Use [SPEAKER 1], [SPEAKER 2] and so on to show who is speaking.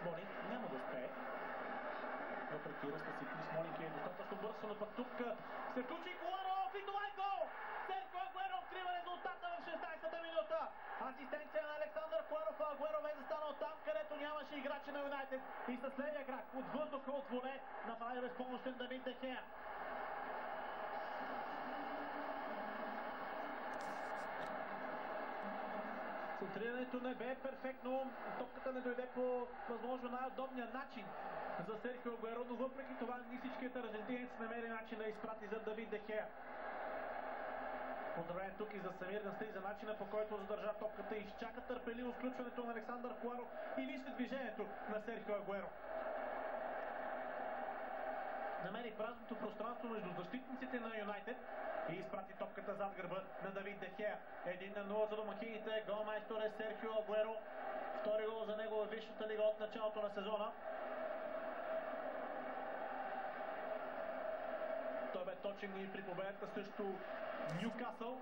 [SPEAKER 1] Смолин няма да успее. Въпреки ръста си Крис Смолин е достатъчно бързо, но пък тук се включи Коларов и това е гол! Серхио Агуеро открива резултата в 16-та минута. Асистенция на Александър Коларов, а Агуеро бе застанал там, където нямаше играчи на Юнайтед. И с левия крак от въздуха, от воле, направи безпомощен Давид Де Хея. Центрирането не бе перфектно, топката не дойде по възможно най-удобния начин за Серхио Агуеро, но въпреки това не всичкият аржентинец намери начин да изпрати за Давид Де Хея. Поздравление тук и за Самир Насри за начина, по който задържа топката и изчака търпеливо включването на Александър Коларов и вижте движението на Серхио Агуеро. Намери празното пространство между защитниците на Юнайтед и изпрати топката зад гърба на Давид Де Хея. 1-0 за домакините. Голмайстор е Серхио Агуеро. Втори гол за него във Висшата лига от началото на сезона. Той бе точен и при победата срещу Нюкасъл.